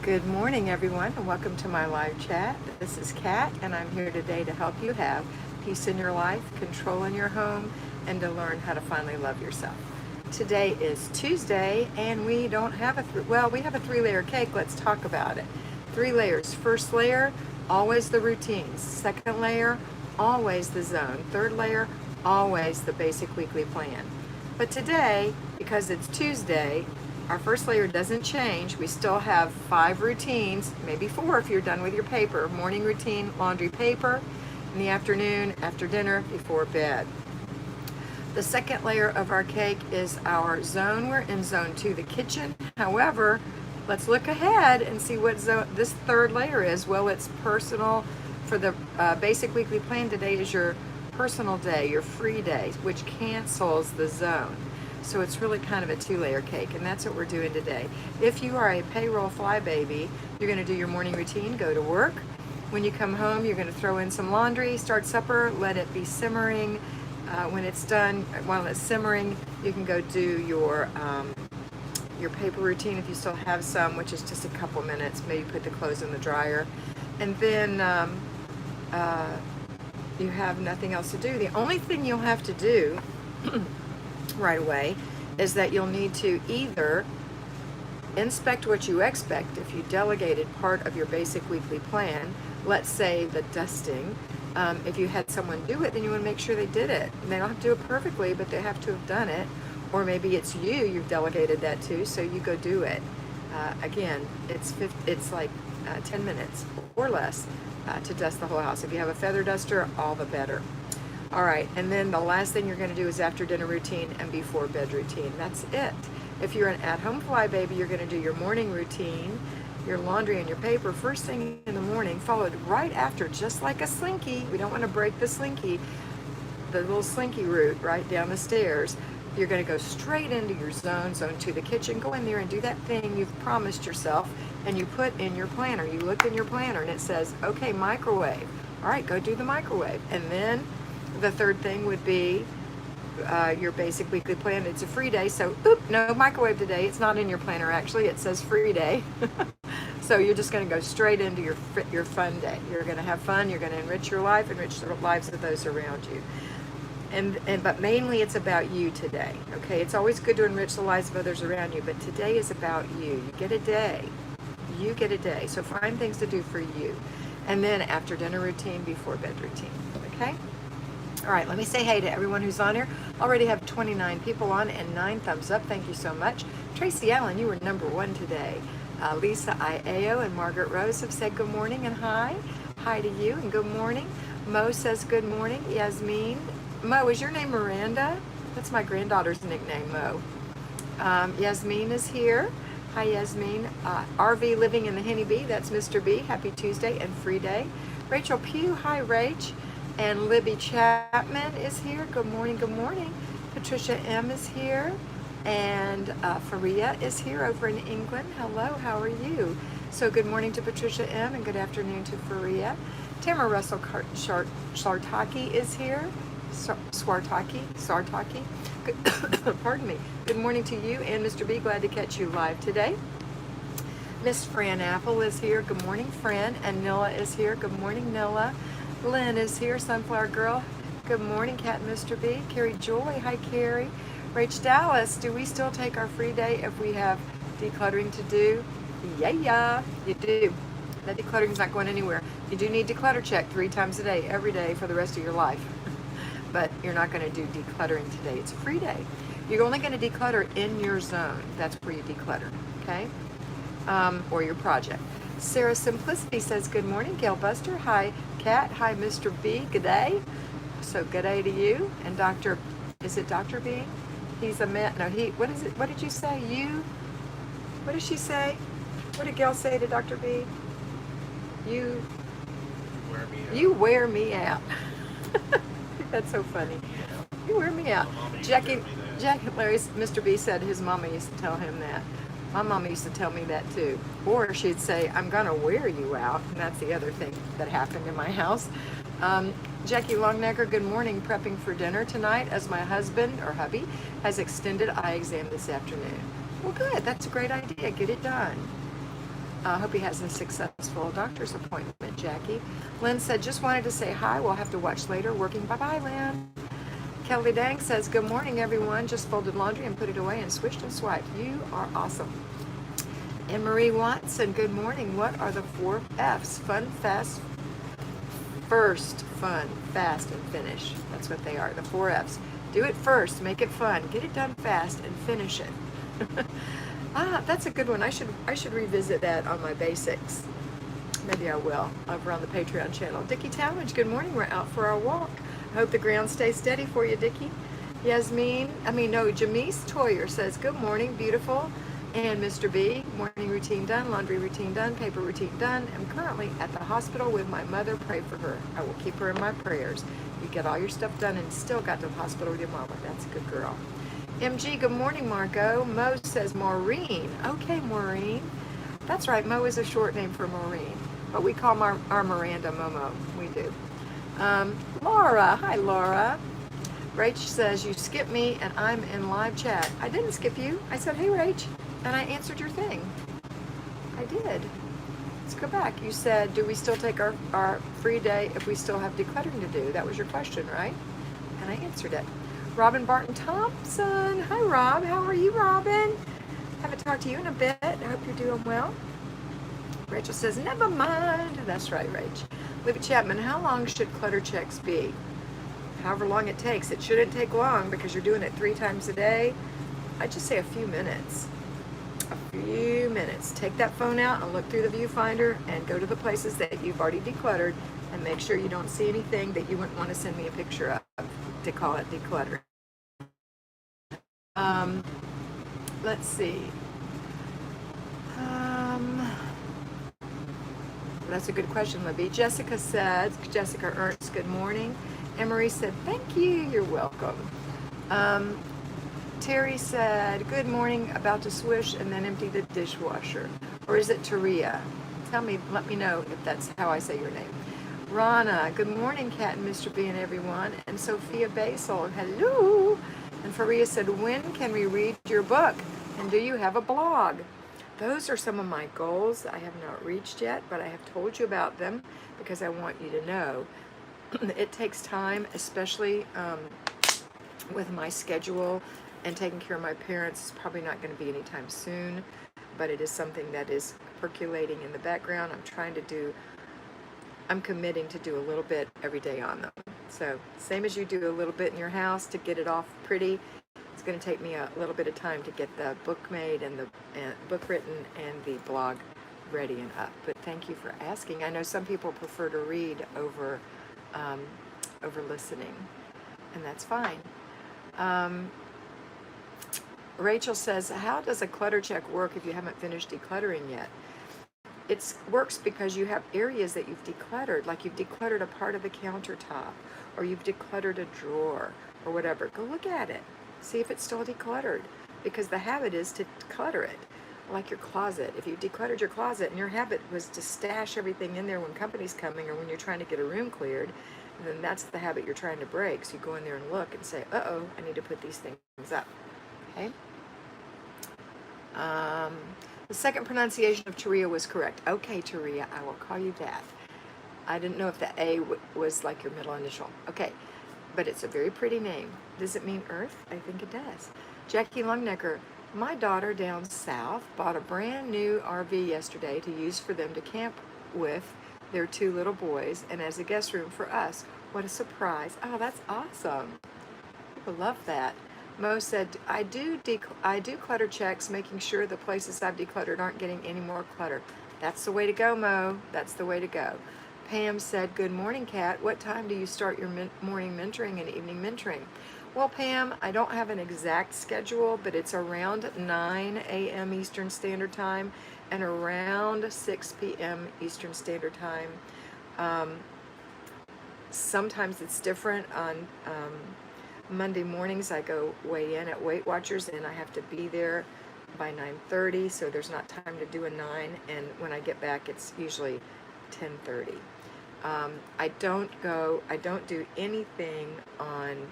Good morning, everyone, and welcome to my live chat. This is Kat, and I'm here today to help you have peace in your life, control in your home, and to learn how to finally love yourself. Today is Tuesday, and we don't have we have a three-layer cake. Let's talk about it. 3 layers. First layer, always the routines. Second layer, always the zone. Third layer, always the basic weekly plan. But today, because it's Tuesday, our first layer doesn't change. We still have 5 routines, maybe 4 if you're done with your paper. Morning routine, laundry, paper. In the afternoon, after dinner, before bed. The second layer of our cake is our zone. We're in zone 2, the kitchen. However, let's look ahead and see what zone this third layer is. Well, it's personal. For the basic weekly plan, today is your personal day, your free day, which cancels the zone. So it's really kind of a 2-layer cake, and that's what we're doing today. If you are a payroll fly baby, you're going to do your morning routine, go to work. When you come home, you're going to throw in some laundry, start supper, let it be simmering. When it's done, while it's simmering, you can go do your paper routine if you still have some, which is just a couple minutes. Maybe put the clothes in the dryer. And then you have nothing else to do. The only thing you'll have to do right away is that you'll need to either inspect what you expect. If you delegated part of your basic weekly plan, let's say the dusting, if you had someone do it, then you want to make sure they did it. And they don't have to do it perfectly, but they have to have done it. Or maybe it's you've delegated that to, so you go do it. Again, it's like 10 minutes or less to dust the whole house. If you have a feather duster, all the better. All right, and then the last thing you're going to do is after dinner routine and before bed routine. That's it. If you're an at-home fly baby, you're going to do your morning routine, your laundry and your paper first thing in the morning, followed right after, just like a slinky. We don't want to break the slinky, the little slinky route right down the stairs. You're going to go straight into your zone 2, the kitchen. Go in there and do that thing you've promised yourself and you put in your planner. You look in your planner and it says, okay, microwave. All right, go do the microwave. And then the third thing would be your basic weekly plan. It's a free day, so no microwave today. It's not in your planner, actually. It says free day. So you're just going to go straight into your fun day. You're going to have fun. You're going to enrich your life, enrich the lives of those around you. But mainly it's about you today. Okay, it's always good to enrich the lives of others around you, but today is about you. You get a day. You get a day. So find things to do for you. And then after dinner routine, before bed routine. Okay? All right, let me say hey to everyone who's on here. Already have 29 people on and 9 thumbs up. Thank you so much. Tracy Allen, you were number 1 today. Lisa Iao and Margaret Rose have said good morning and hi. Hi to you and good morning. Mo says good morning. Yasmin. Mo, is your name Miranda? That's my granddaughter's nickname, Mo. Yasmin is here. Hi, Yasmin. RV living in the Henny Bee. That's Mr. B. Happy Tuesday and free day. Rachel Pugh. Hi, Rach. And Libby Chapman is here. Good morning, good morning. Patricia M is here. And Faria is here over in England. Hello, how are you? So good morning to Patricia M and good afternoon to Faria. Tamara Russell Sartaki is here. Sartaki. Pardon me. Good morning to you and Mr. B. Glad to catch you live today. Miss Fran Apple is here. Good morning, Fran. And Nilla is here. Good morning, Nilla. Lynn is here, Sunflower Girl. Good morning, Kat and Mr. B. Carrie Joy, hi Carrie. Rach Dallas, do we still take our free day if we have decluttering to do? Yeah, you do. That decluttering is not going anywhere. You do need declutter check 3 times a day, every day for the rest of your life. But you're not going to do decluttering today. It's a free day. You're only going to declutter in your zone. That's where you declutter, okay? Or your project. Sarah Simplicity says, good morning, Gail Buster. Hi, Kat. Hi, Mr. B. Good day. So good day to you. And Dr. Is it Dr. B? He's a man. No, what is it? What did you say? What did she say? What did Gail say to Dr. B? You wear me out. That's so funny. You wear me out. Jackie Larry's Mr. B said his mama used to tell him that. My mama used to tell me that too. Or she'd say, I'm gonna wear you out. And that's the other thing that happened in my house. Jackie Longnecker, good morning. Prepping for dinner tonight as my husband or hubby has extended eye exam this afternoon. Well, good. That's a great idea. Get it done. Hope he has a successful doctor's appointment, Jackie. Lynn said, just wanted to say hi. We'll have to watch later. Working. Bye-bye, Lynn. Kelly Dang says, good morning, everyone. Just folded laundry and put it away and swished and swiped. You are awesome. And Marie Watson, good morning. What are the 4 F's? Fun, fast, first, fun, fast, and finish. That's what they are, the 4 F's. Do it first, make it fun, get it done fast, and finish it. That's a good one. I should revisit that on my basics. Maybe I will, over on the Patreon channel. Dickie Talmadge, good morning. We're out for our walk. I hope the ground stays steady for you, Dickie. Jameis Toyer says, good morning, beautiful. And Mr. B, morning routine done, laundry routine done, paper routine done. I'm currently at the hospital with my mother. Pray for her. I will keep her in my prayers. You get all your stuff done and still got to the hospital with your mama. That's a good girl. MG, good morning, Marco. Mo says Maureen. Okay, Maureen. That's right, Mo is a short name for Maureen. But we call our Miranda Momo. We do. Laura. Hi, Laura. Rach says, you skipped me and I'm in live chat. I didn't skip you. I said, hey, Rach. And I answered your thing. I did. Let's go back. You said, do we still take our free day if we still have decluttering to do? That was your question, right? And I answered it. Robin Barton Thompson. Hi, Rob. How are you, Robin? Haven't talked to you in a bit. I hope you're doing well. Rachel says, never mind. That's right, Rach. Libby Chapman, how long should clutter checks be? However long it takes. It shouldn't take long because you're doing it 3 times a day. I'd just say a few minutes. A few minutes. Take that phone out and look through the viewfinder and go to the places that you've already decluttered and make sure you don't see anything that you wouldn't want to send me a picture of to call it declutter. Let's see. That's a good question, Libby. Jessica Ernst, good morning. Emery said, thank you, you're welcome. Terry said, good morning, about to swish and then empty the dishwasher. Or is it Taria? Let me know if that's how I say your name. Rana, good morning, Kat and Mr. B and everyone. And Sophia Basil, hello. And Faria said, when can we read your book? And do you have a blog? Those are some of my goals I have not reached yet, but I have told you about them because I want you to know. It takes time, especially with my schedule and taking care of my parents. It's probably not going to be anytime soon, but it is something that is percolating in the background. I'm committing to do a little bit every day on them. So same as you do a little bit in your house to get it off pretty, it's going to take me a little bit of time to get the book made and the book written and the blog ready and up. But thank you for asking. I know some people prefer to read over listening, and that's fine. Rachel says, how does a clutter check work if you haven't finished decluttering yet? It works because you have areas that you've decluttered, like you've decluttered a part of the countertop, or you've decluttered a drawer, or whatever. Go look at it. See if it's still decluttered, because the habit is to clutter it, like your closet. If you decluttered your closet and your habit was to stash everything in there when company's coming or when you're trying to get a room cleared, then that's the habit you're trying to break. So you go in there and look and say, uh-oh, I need to put these things up. Okay? The second pronunciation of Taria was correct. Okay, Taria, I will call you that. I didn't know if the A was like your middle initial. Okay, but it's a very pretty name. Does it mean Earth? I think it does. Jackie Longnecker, my daughter down south bought a brand new RV yesterday to use for them to camp with their 2 little boys and as a guest room for us. What a surprise. Oh, that's awesome. People love that. Mo said, I do clutter checks, making sure the places I've decluttered aren't getting any more clutter. That's the way to go, Mo. That's the way to go. Pam said, good morning, Kat. What time do you start your morning mentoring and evening mentoring? Well, Pam, I don't have an exact schedule, but it's around 9 a.m. Eastern Standard Time and around 6 p.m. Eastern Standard Time. Sometimes it's different. On Monday mornings, I go weigh in at Weight Watchers, and I have to be there by 9:30, so there's not time to do a 9, and when I get back, it's usually 10:30. I don't do anything on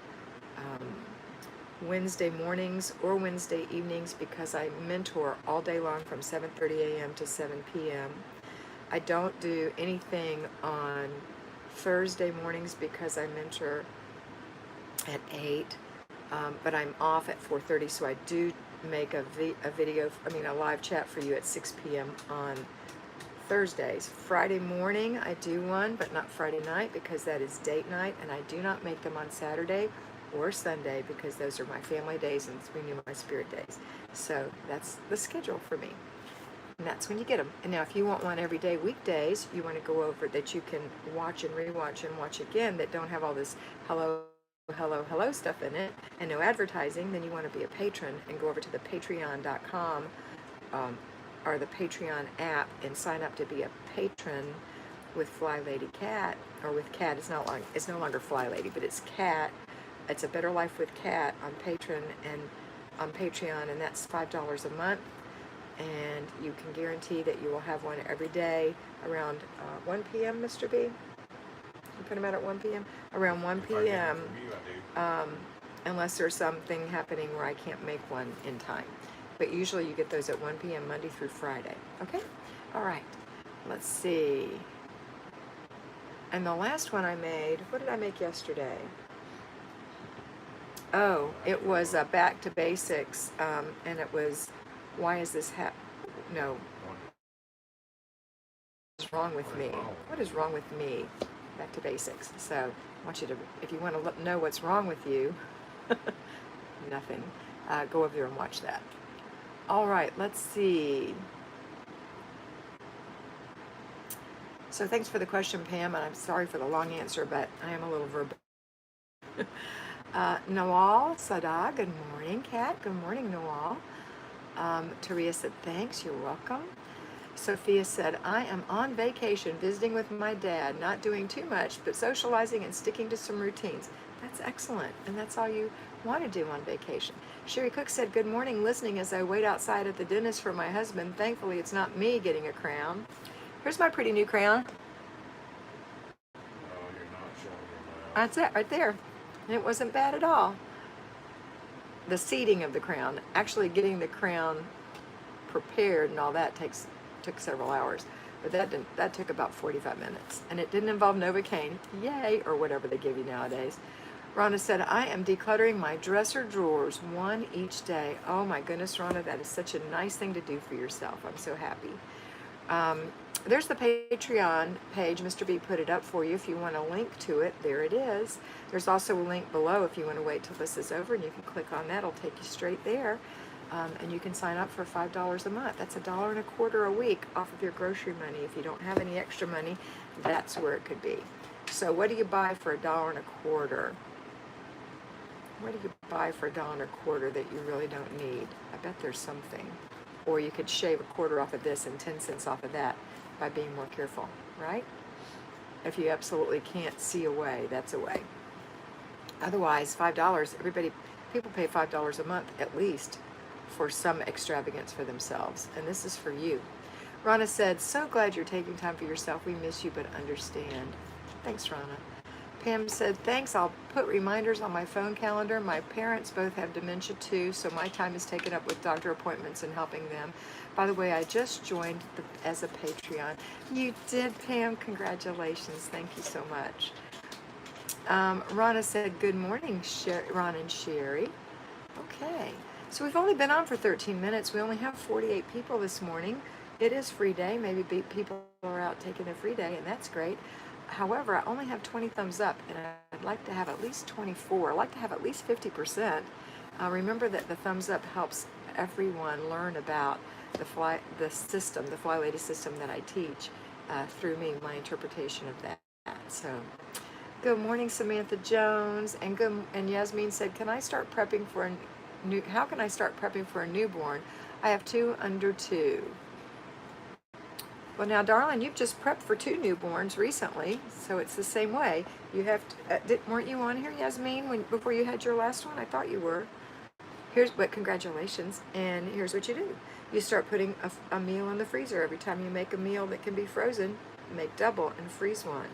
Wednesday mornings or Wednesday evenings because I mentor all day long from 7:30 a.m. to 7 p.m. I don't do anything on Thursday mornings because I mentor at 8, but I'm off at 4:30, so I do make a live chat for you at 6 p.m. on Thursdays. Friday morning I do one, but not Friday night because that is date night, and I do not make them on Saturday or Sunday because those are my family days and renew my spirit days. So that's the schedule for me. And that's when you get them. And now if you want one every day, weekdays, you want to go over that you can watch and rewatch and watch again that don't have all this hello stuff in it and no advertising, then you want to be a patron and go over to the patreon.com or the Patreon app and sign up to be a patron with Flylady Kat, or with Kat. It's no longer Flylady, but it's Kat. It's A Better Life with Kat on Patreon, and on Patreon, and that's $5 a month. And you can guarantee that you will have one every day around 1 p.m., Mr. B. You put them out at 1 p.m.? Around 1 p.m., unless there's something happening where I can't make one in time. But usually you get those at 1 p.m. Monday through Friday. Okay? All right. Let's see. And the last one I made, what did I make yesterday? Oh, it was Back to Basics, and it was, why is this no. What is wrong with me? What is wrong with me? Back to Basics. So I want you to, if you want to know what's wrong with you, nothing, go over there and watch that. All right, let's see. So thanks for the question, Pam, and I'm sorry for the long answer, but I am a little verbal. Nawal Sada, good morning, Kat. Good morning, Nawal. Taria said, thanks, you're welcome. Sophia said, I am on vacation visiting with my dad, not doing too much, but socializing and sticking to some routines. That's excellent, and that's all you want to do on vacation. Sherry Cook said, good morning, listening as I wait outside at the dentist for my husband. Thankfully, it's not me getting a crown. Here's my pretty new crown. Oh, you're not showing your mouth. That's it, right there. And it wasn't bad at all. The seating of the crown, actually getting the crown prepared and all that took several hours. But that took about 45 minutes. And it didn't involve Novocaine, yay, or whatever they give you nowadays. Rhonda said, I am decluttering my dresser drawers, one each day. Oh my goodness, Rhonda, that is such a nice thing to do for yourself. I'm so happy. There's the Patreon page. Mr. B put it up for you if you want a link to it. There it is. There's also a link below if you want to wait till this is over, and you can click on that. It'll take you straight there. And you can sign up for $5 a month. That's $1.25 a week off of your grocery money. If you don't have any extra money, that's where it could be. So what do you buy for $1.25? What do you buy for $1.25 that you really don't need? I bet there's something. Or you could shave a quarter off of this and 10 cents off of that by being more careful, right? If you absolutely can't see a way, that's a way. Otherwise, $5, people pay $5 a month at least for some extravagance for themselves. And this is for you. Rhonda said, so glad you're taking time for yourself. We miss you, but understand. Thanks, Rhonda. Pam said, thanks, I'll put reminders on my phone calendar. My parents both have dementia too, so my time is taken up with doctor appointments and helping them. By the way, I just joined as a Patreon. You did, Pam. Congratulations. Thank you so much. Rhonda said, good morning, Ron and Sherry. Okay, so we've only been on for 13 minutes. We only have 48 people this morning. It is free day. Maybe people are out taking a free day, and that's great. However, I only have 20 thumbs up, and I'd like to have at least 24. I'd like to have at least 50%. Remember that the thumbs up helps everyone learn about the Flylady system that I teach through me, my interpretation of that. So, good morning, Samantha Jones, and Yasmin said, "Can I start prepping for a how can I start prepping for a newborn? I have 2 under 2." Well, now, darling, you've just prepped for 2 newborns recently, so it's the same way. You have to, weren't you on here, Yasmin, before you had your last one? I thought you were. But congratulations, and here's what you do. You start putting a meal in the freezer. Every time you make a meal that can be frozen, make double and freeze one.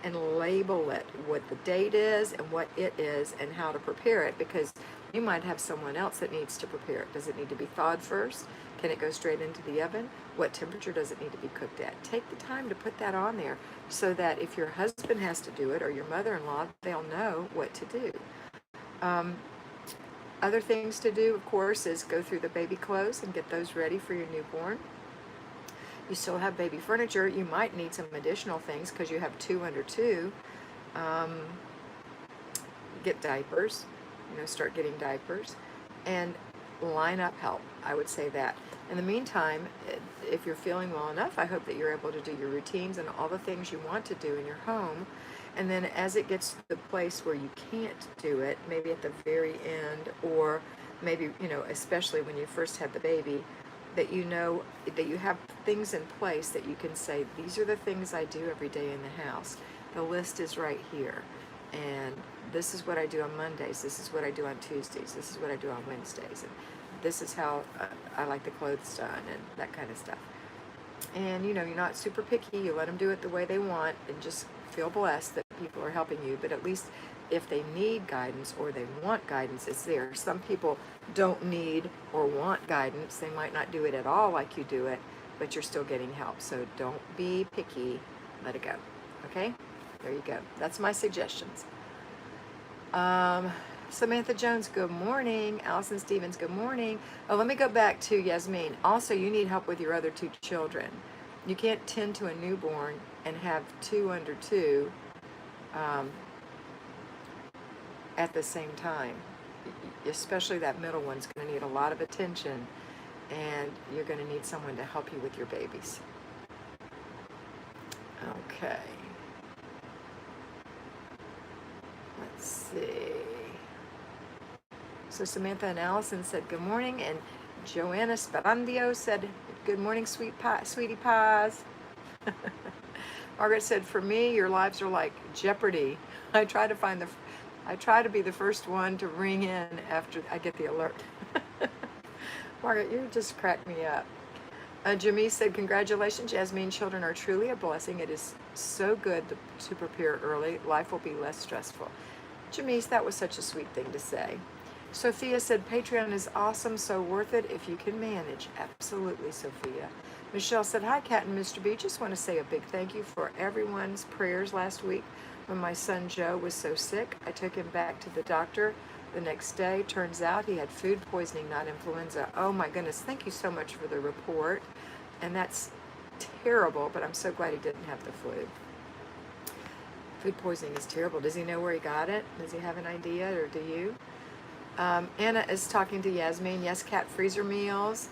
And label it, what the date is and what it is and how to prepare it, because You might have someone else that needs to prepare it. Does it need to be thawed first? Can it go straight into the oven? What temperature does it need to be cooked at? Take the time to put that on there so that if your husband has to do it or your mother-in-law, they'll know what to do. Other things to do, of course, is go through the baby clothes and get those ready for your newborn. You still have baby furniture. You might need some additional things because you have 2 under 2. Get diapers, start getting diapers, and line up help. I would say that. In the meantime, if you're feeling well enough, I hope that you're able to do your routines and all the things you want to do in your home. And then as it gets to the place where you can't do it, maybe at the very end, or maybe, especially when you first had the baby, that that you have things in place that you can say, these are the things I do every day in the house. The list is right here. And this is what I do on Mondays. This is what I do on Tuesdays. This is what I do on Wednesdays. And this is how I like the clothes done and that kind of stuff. And, you're not super picky. You let them do it the way they want and just feel blessed that people are helping you. But at least if they need guidance or they want guidance, it's there. Some people don't need or want guidance. They might not do it at all like you do it, but you're still getting help. So don't be picky. Let it go. Okay? There you go. That's my suggestions. Samantha Jones, good morning. Allison Stevens, good morning. Oh, let me go back to Yasmin. Also, you need help with your other 2 children. You can't tend to a newborn and have 2 under 2 at the same time. Especially that middle one's going to need a lot of attention, and you're going to need someone to help you with your babies. Okay. Let's see. So Samantha and Allison said good morning, and Joanna Sperandio said good morning, sweetie pies. Margaret said, for me, your lives are like Jeopardy. I try to be the first one to ring in after I get the alert. Margaret, you just cracked me up. Jamie said, congratulations, Jasmine. Children are truly a blessing. It is so good to prepare early. Life will be less stressful. Jamise, that was such a sweet thing to say. Sophia said, Patreon is awesome, so worth it if you can manage. Absolutely, Sophia. Michelle said, hi, Kat and Mr. B. Just want to say a big thank you for everyone's prayers last week when my son Joe was so sick. I took him back to the doctor the next day. Turns out he had food poisoning, not influenza. Oh my goodness, thank you so much for the report. And that's terrible, but I'm so glad he didn't have the flu. Food poisoning is terrible. Does he know where he got it? Does he have an idea, or do you? Anna is talking to Yasmin. Yes, Kat, freezer meals.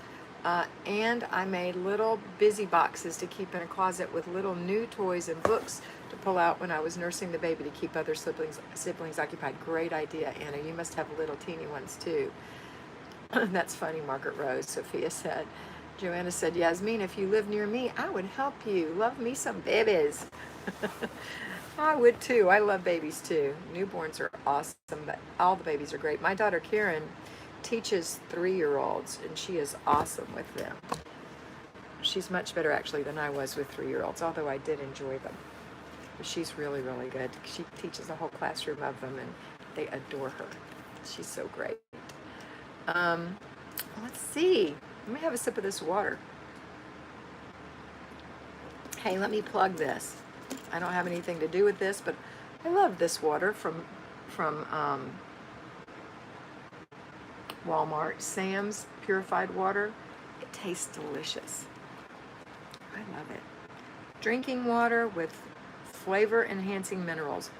And I made little busy boxes to keep in a closet with little new toys and books to pull out when I was nursing the baby to keep other siblings occupied. Great idea, Anna. You must have little teeny ones too. That's funny, Margaret Rose, Sophia said. Joanna said, Yasmin, if you live near me, I would help you. Love me some babies. I would too. I love babies too. Newborns are awesome, but all the babies are great. My daughter Karen teaches 3-year-olds, and she is awesome with them. She's much better actually than I was with 3-year-olds, although I did enjoy them. But she's really, really good. She teaches a whole classroom of them, and they adore her. She's so great. Let's see. Let me have a sip of this water. Hey, let me plug this. I don't have anything to do with this, but I love this water from Walmart. Sam's purified water. It tastes delicious. I love it. Drinking water with flavor enhancing minerals.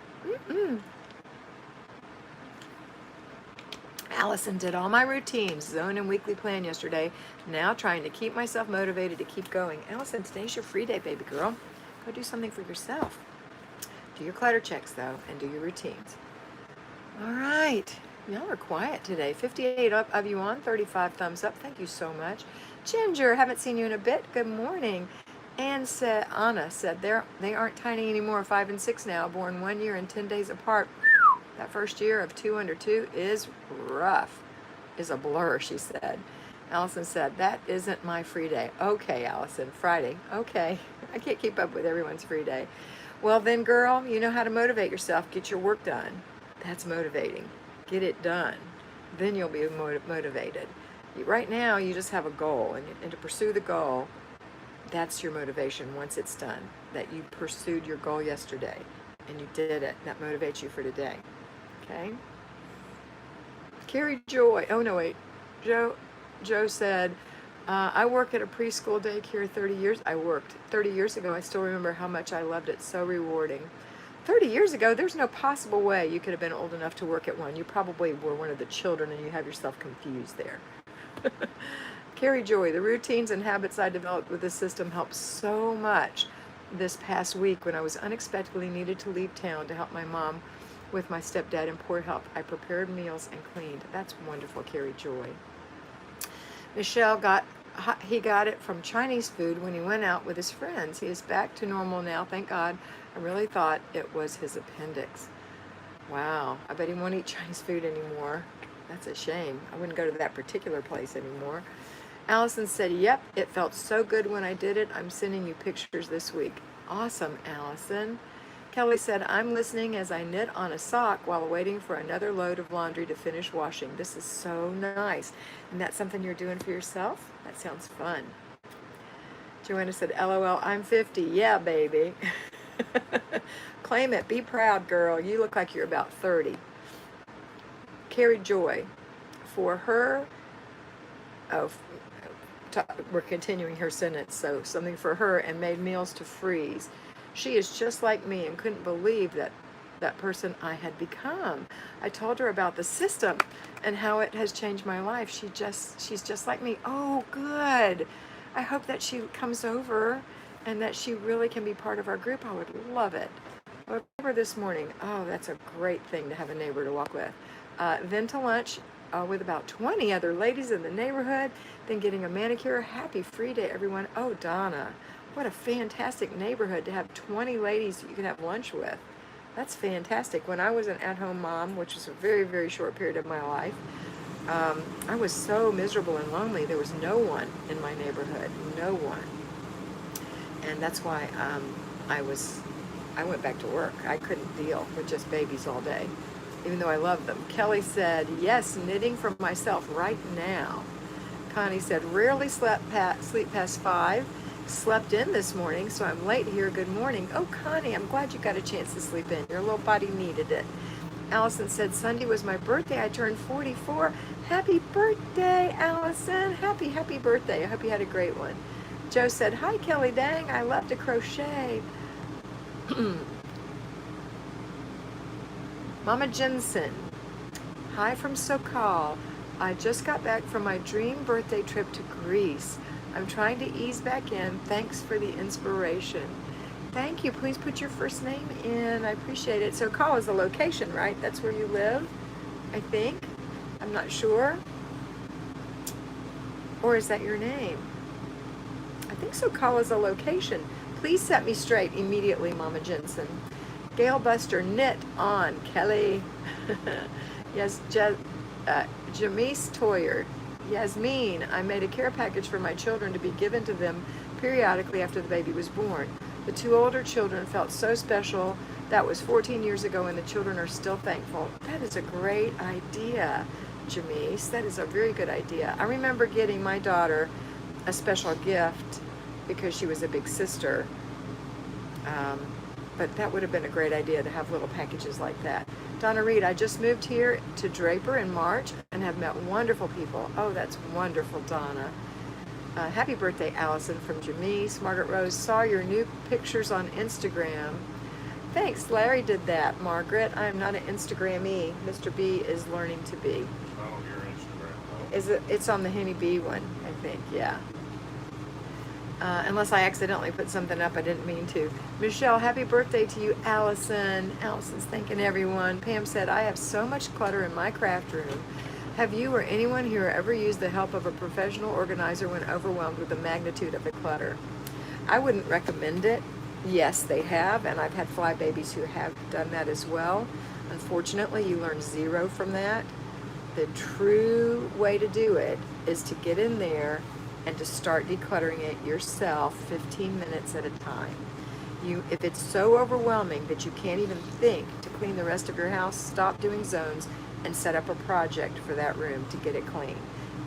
Allison did all my routines, zone and weekly plan yesterday. Now trying to keep myself motivated to keep going. Allison, today's your free day, baby girl. Go do something for yourself. Do your clutter checks, though, and do your routines. All right. Y'all are quiet today. 58 of you on, 35 thumbs up. Thank you so much. Ginger, haven't seen you in a bit. Good morning. And Anna said they aren't tiny anymore, 5 and 6 now, born 1 year and 10 days apart. That first year of 2 under 2 is rough, is a blur, she said. Allison said, that isn't my free day. Okay, Allison, Friday. Okay, I can't keep up with everyone's free day. Well then, girl, you know how to motivate yourself. Get your work done. That's motivating. Get it done. then you'll be motivated. Right now, you just have a goal, and to pursue the goal, that's your motivation once it's done, that you pursued your goal yesterday and you did it. That motivates you for today. Okay? Carrie Joy. Oh, no, wait. Joe said, I work at a preschool daycare 30 years. I worked 30 years ago. I still remember how much I loved it. So rewarding. 30 years ago, there's no possible way you could have been old enough to work at one. You probably were one of the children and you have yourself confused there. Carrie Joy, the routines and habits I developed with this system helped so much this past week when I was unexpectedly needed to leave town to help my mom with my stepdad in poor health. I prepared meals and cleaned. That's wonderful, Carrie Joy. Michelle got it from Chinese food when he went out with his friends. He is back to normal now, thank God. I really thought it was his appendix. Wow, I bet he won't eat Chinese food anymore. That's a shame. I wouldn't go to that particular place anymore. Allison said, yep, it felt so good when I did it. I'm sending you pictures this week. Awesome, Allison. Kelly said, I'm listening as I knit on a sock while waiting for another load of laundry to finish washing. This is so nice. And that's something you're doing for yourself? That sounds fun. Joanna said, LOL, I'm 50. Yeah, baby. Claim it. Be proud, girl. You look like you're about 30. Carrie Joy, for her, we're continuing her sentence, so something for her, and made meals to freeze. She is just like me and couldn't believe that person I had become. I told her about the system and how it has changed my life. She's just like me. Oh, good. I hope that she comes over and that she really can be part of our group. I would love it. I woke over this morning. Oh, that's a great thing to have a neighbor to walk with. Then to lunch with about 20 other ladies in the neighborhood, then getting a manicure. Happy free day, everyone. Oh, Donna, what a fantastic neighborhood to have 20 ladies you can have lunch with. That's fantastic. When I was an at-home mom, which was a very, very short period of my life, I was so miserable and lonely. There was no one in my neighborhood, no one. And that's why I went back to work. I couldn't deal with just babies all day, even though I love them. Kelly said, yes, knitting for myself right now. Connie said, rarely sleep past 5. Slept in this morning, so I'm late here. Good morning. Oh, Connie, I'm glad you got a chance to sleep in. Your little body needed it. Allison said, Sunday was my birthday. I turned 44. Happy birthday, Allison. Happy birthday. I hope you had a great one. Joe said, hi, Kelly. Dang, I love to crochet. Mama Jensen, hi from SoCal. I just got back from my dream birthday trip to Greece. I'm trying to ease back in. Thanks for the inspiration. Thank you. Please put your first name in. I appreciate it. SoCal is the location, right? That's where you live, I think. I'm not sure. Or is that your name? I think SoCal is a location. Please set me straight immediately, Mama Jensen. Gail Buster, knit on, Kelly. Yes, Jamise Toyer. Yasmin, I made a care package for my children to be given to them periodically after the baby was born. The 2 older children felt so special. That was 14 years ago, and the children are still thankful. That is a great idea, Jamise. That is a very good idea. I remember getting my daughter a special gift because she was a big sister. But that would have been a great idea to have little packages like that. Donna Reed, I just moved here to Draper in March and have met wonderful people. Oh, that's wonderful, Donna. Happy birthday, Allison, from Jamise. Margaret Rose, saw your new pictures on Instagram. Thanks, Larry did that, Margaret. I am not an Instagrammee. Mr. B is learning to be. Oh, your Instagram. It's on the Henny B one, I think, yeah. Unless I accidentally put something up I didn't mean to. Michelle, happy birthday to you, Allison. Allison's thanking everyone. Pam said, I have so much clutter in my craft room. Have you or anyone here ever used the help of a professional organizer when overwhelmed with the magnitude of the clutter? I wouldn't recommend it. Yes, they have, and I've had fly babies who have done that as well. Unfortunately, you learn zero from that. The true way to do it is to get in there and to start decluttering it yourself 15 minutes at a time. If it's so overwhelming that you can't even think to clean the rest of your house, stop doing zones and set up a project for that room to get it clean.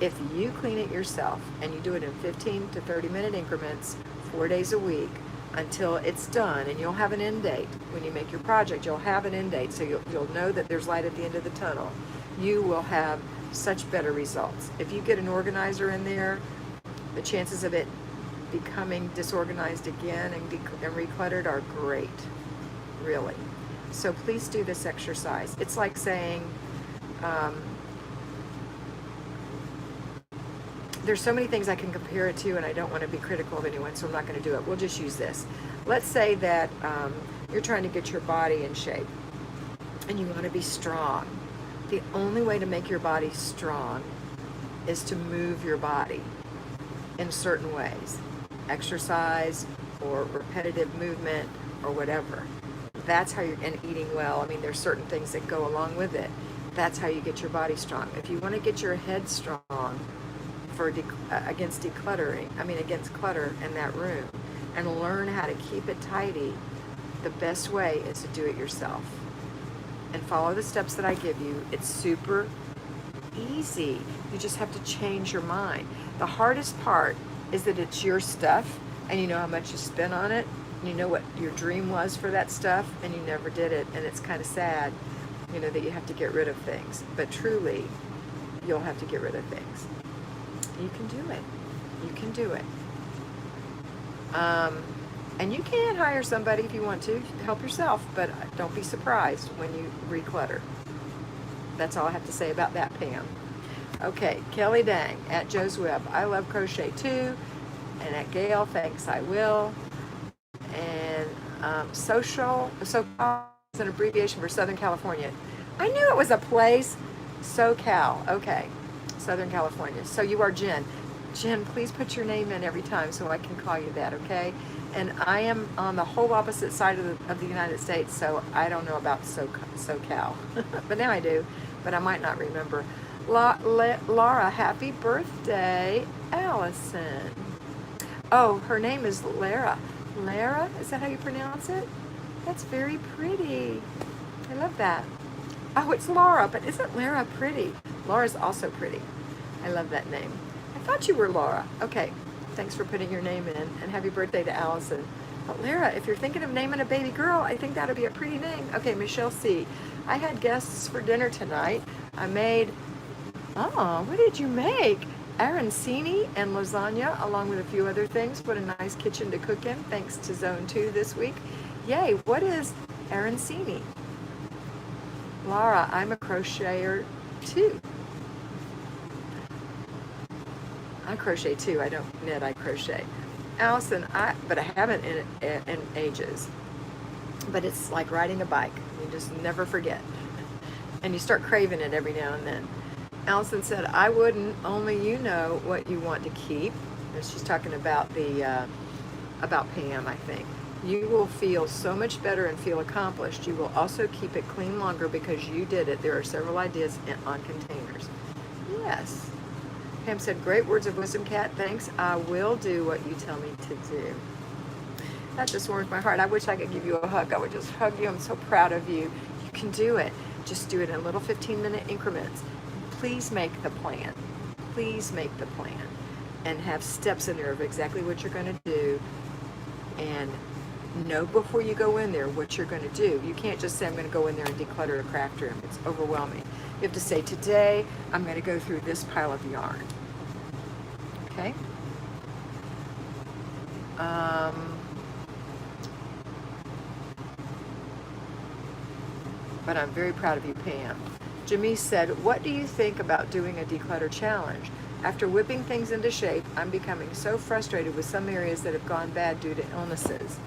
If you clean it yourself and you do it in 15 to 30-minute increments, 4 days a week, until it's done, and you'll have an end date. When you make your project, you'll have an end date, so you'll know that there's light at the end of the tunnel. You will have such better results. If you get an organizer in there, the chances of it becoming disorganized again and recluttered are great, really. So please do this exercise. It's like saying, there's so many things I can compare it to, and I don't want to be critical of anyone, so I'm not going to do it. We'll just use this. Let's say that you're trying to get your body in shape, and you want to be strong. The only way to make your body strong is to move your body in certain ways. Exercise or repetitive movement or whatever. That's how you're, and eating well. I mean, there's certain things that go along with it. That's how you get your body strong. If you want to get your head strong for against clutter in that room, and learn how to keep it tidy, the best way is to do it yourself. And follow the steps that I give you. It's super easy. You just have to change your mind. The hardest part is that it's your stuff, and you know how much you spent on it, and you know what your dream was for that stuff, and you never did it, and it's kind of sad, you know, that you have to get rid of things. But truly, you'll have to get rid of things. You can do it. You can do it. And you can hire somebody if you want to help yourself, but don't be surprised when you reclutter. That's all I have to say about that, Pam. Okay, Kelly Dang at Joe's Web. I love crochet too. And at Gail, thanks, I will. And SoCal is an abbreviation for Southern California. I knew it was a place. SoCal, okay. Southern California. So you are Jen. Jen, please put your name in every time so I can call you that, okay? And I am on the whole opposite side of the United States, so I don't know about SoCal. But now I do, but I might not remember. Laura, happy birthday, Allison. Oh, her name is Lara. Lara, is that how you pronounce it? That's very pretty. I love that. Oh, it's Laura, but isn't Lara pretty? Laura's also pretty. I love that name. I thought you were Laura. Okay, thanks for putting your name in, and happy birthday to Allison. But Lara, if you're thinking of naming a baby girl, I think that'd be a pretty name. Okay, Michelle C. I had guests for dinner tonight. I made, what did you make? Arancini and lasagna, along with a few other things. What a nice kitchen to cook in, thanks to Zone 2 this week. Yay, what is arancini? Laura, I'm a crocheter too. I crochet too. I don't knit, I crochet. Allison, but I haven't in ages. But it's like riding a bike. You just never forget. And you start craving it every now and then. Allison said, I wouldn't, only you know what you want to keep. And she's talking about about Pam, I think. You will feel so much better and feel accomplished. You will also keep it clean longer because you did it. There are several ideas on containers. Yes. Pam said, great words of wisdom, Kat. Thanks. I will do what you tell me to do. That just warms my heart. I wish I could give you a hug. I would just hug you. I'm so proud of you. You can do it. Just do it in little 15-minute increments. Please make the plan. Please make the plan. And have steps in there of exactly what you're going to do. And know before you go in there what you're going to do. You can't just say, I'm going to go in there and declutter a craft room. It's overwhelming. You have to say, today, I'm going to go through this pile of yarn. Okay? But I'm very proud of you, Pam. Jamie said, what do you think about doing a declutter challenge? After whipping things into shape, I'm becoming so frustrated with some areas that have gone bad due to illnesses.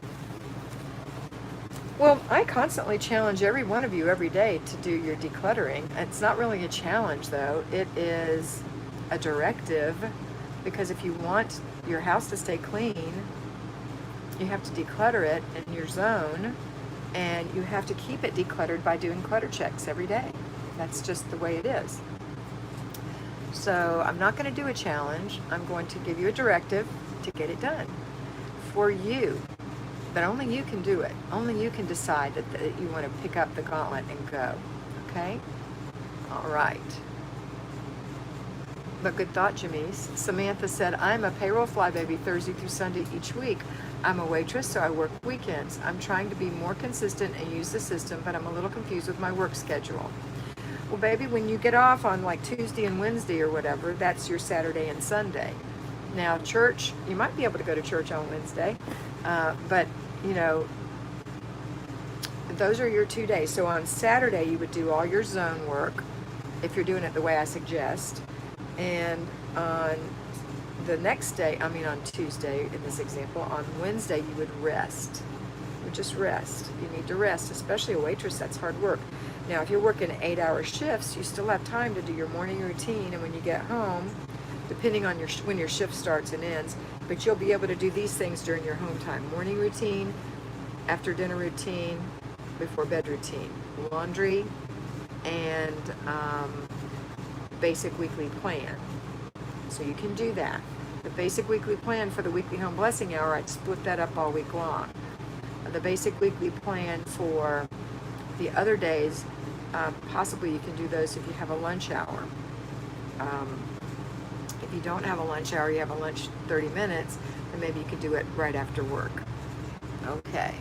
Well, I constantly challenge every one of you every day to do your decluttering. It's not really a challenge, though. It is a directive, because if you want your house to stay clean, you have to declutter it in your zone, and you have to keep it decluttered by doing clutter checks every day. That's just the way it is. So I'm not going to do a challenge. I'm going to give you a directive to get it done for you. But only you can do it. Only you can decide that you want to pick up the gauntlet and go. Okay? All right. But good thought, Jamise. Samantha said, I'm a payroll flybaby Thursday through Sunday each week. I'm a waitress, so I work weekends. I'm trying to be more consistent and use the system, but I'm a little confused with my work schedule. Well, baby, when you get off on like Tuesday and Wednesday or whatever, that's your Saturday and Sunday. Now, church, you might be able to go to church on Wednesday, but, you know, those are your 2 days. So on Saturday, you would do all your zone work, if you're doing it the way I suggest. And on the next day, I mean on Tuesday in this example, on Wednesday you would rest. You would just rest. You need to rest, especially a waitress, that's hard work. Now if you're working 8-hour shifts, you still have time to do your morning routine, and when you get home, depending on when your shift starts and ends, but you'll be able to do these things during your home time. Morning routine, after dinner routine, before bed routine, laundry, and basic weekly plan. So you can do that. The basic weekly plan for the weekly home blessing hour, I'd split that up all week long. The basic weekly plan for the other days, possibly you can do those if you have a lunch hour. If you don't have a lunch hour, you have a lunch 30 minutes, then maybe you could do it right after work. Okay,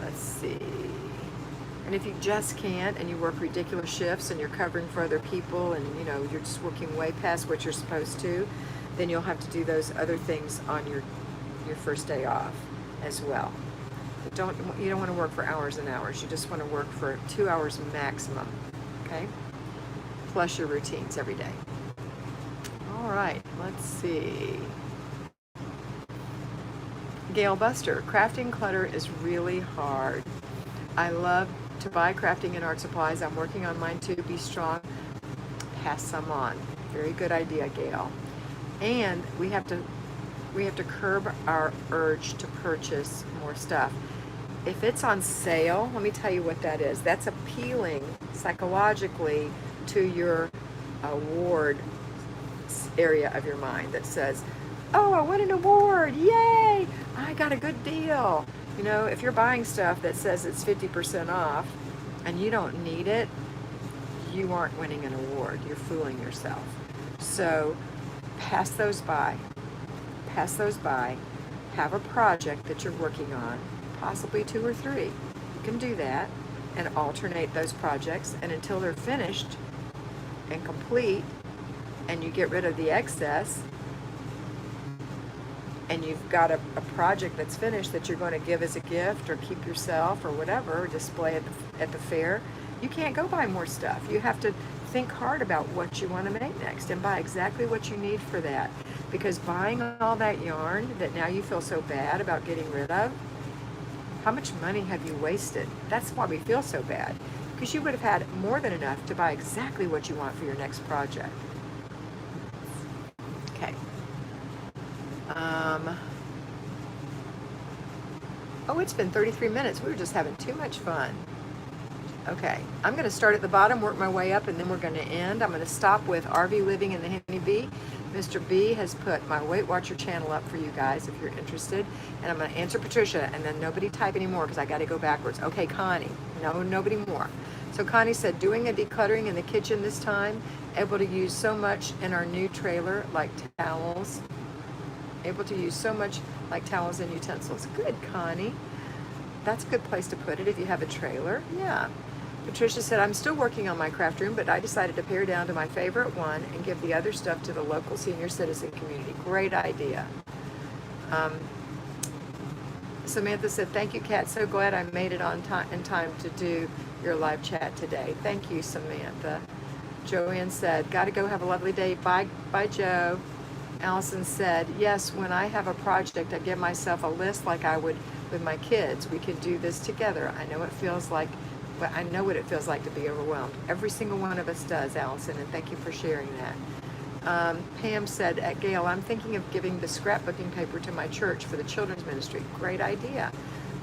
let's see. And if you just can't, and you work ridiculous shifts and you're covering for other people, and you know you're just working way past what you're supposed to, then you'll have to do those other things on your first day off as well. But you don't want to work for hours and hours. You just want to work for 2 hours maximum, okay? Plus your routines every day. All right, let's see. Gail Buster, crafting clutter is really hard. I love to buy crafting and art supplies. I'm working on mine too. Be strong. Pass some on. Very good idea, Gail. And we have to curb our urge to purchase more stuff. If it's on sale, let me tell you what that is. That's appealing psychologically to your award area of your mind that says, oh, I won an award, yay, I got a good deal. You know, if you're buying stuff that says it's 50% off and you don't need it, you aren't winning an award. You're fooling yourself. So pass those by. Pass those by. Have a project that you're working on, possibly 2 or 3. You can do that and alternate those projects, and until they're finished and complete and you get rid of the excess, and you've got a project that's finished that you're going to give as a gift or keep yourself or whatever, or display at the fair, you can't go buy more stuff. You have to think hard about what you want to make next and buy exactly what you need for that. Because buying all that yarn that now you feel so bad about getting rid of, how much money have you wasted? That's why we feel so bad. Because you would have had more than enough to buy exactly what you want for your next project. Okay. Oh, it's been 33 minutes. We were just having too much fun. Okay, I'm going to start at the bottom, work my way up, and then we're going to end. I'm going to stop with RV Living in the Henny Bee. Mr. B has put my Weight Watcher channel up for you guys if you're interested. And I'm going to answer Patricia, and then nobody type anymore because I got to go backwards. Okay, Connie. No, nobody more. So Connie said, doing a decluttering in the kitchen this time, able to use so much in our new trailer, like towels. Able to use so much like towels and utensils. Good, Connie. That's a good place to put it if you have a trailer. Yeah. Patricia said, I'm still working on my craft room, but I decided to pare down to my favorite one and give the other stuff to the local senior citizen community. Great idea. Samantha said, thank you, Kat. So glad I made it on time in time to do your live chat today. Thank you, Samantha. Joanne said, got to go, have a lovely day. Bye, Joe. Allison said, yes, when I have a project, I give myself a list like I would with my kids. We can do this together. I know what it feels like to be overwhelmed. Every single one of us does, Allison, and thank you for sharing that. Pam said, at Gail, I'm thinking of giving the scrapbooking paper to my church for the children's ministry. Great idea.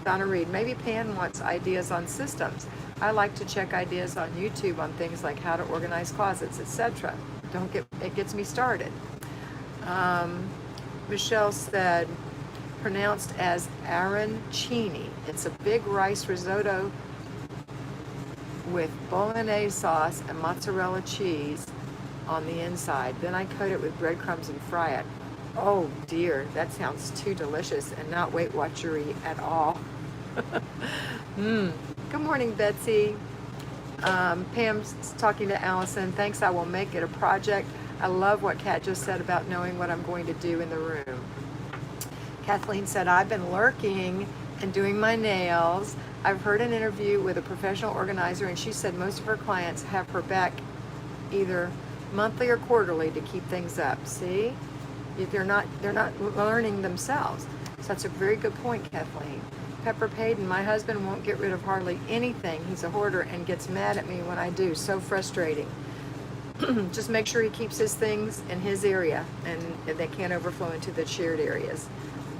Donna Reed, maybe Pam wants ideas on systems. I like to check ideas on YouTube on things like how to organize closets, etc. It gets me started. Michelle said, pronounced as arancini. It's a big rice risotto with bolognese sauce and mozzarella cheese on the inside. Then I coat it with breadcrumbs and fry it. Oh dear, that sounds too delicious and not Weight Watchery at all. Good morning, Betsy. Pam's talking to Allison. Thanks, I will make it a project. I love what Kat just said about knowing what I'm going to do in the room. Kathleen said, I've been lurking and doing my nails. I've heard an interview with a professional organizer, and she said most of her clients have her back either monthly or quarterly to keep things up. See? They're not learning themselves. So that's a very good point, Kathleen. Pepper Payton, my husband won't get rid of hardly anything. He's a hoarder and gets mad at me when I do. So frustrating. Just make sure he keeps his things in his area and they can't overflow into the shared areas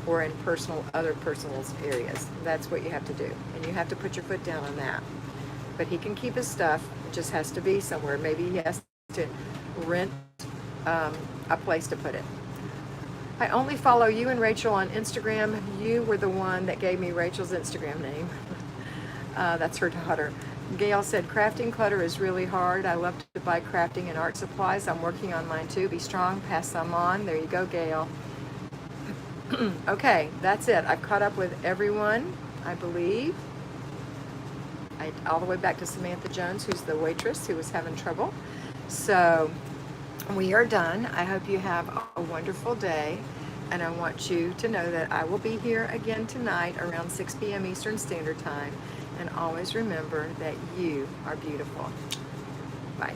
or in other personal areas. That's what you have to do. And you have to put your foot down on that. But he can keep his stuff. It just has to be somewhere. Maybe he has to rent a place to put it. I only follow you and Rachel on Instagram. You were the one that gave me Rachel's Instagram name. That's her daughter. Gail said, crafting clutter is really hard. I love to buy crafting and art supplies. I'm working on mine too. Be strong, pass some on. There you go, Gail. Okay, that's it. I've caught up with everyone, I believe. All the way back to Samantha Jones, who's the waitress who was having trouble. So we are done. I hope you have a wonderful day. And I want you to know that I will be here again tonight around 6 p.m. Eastern Standard Time. And always remember that you are beautiful. Bye.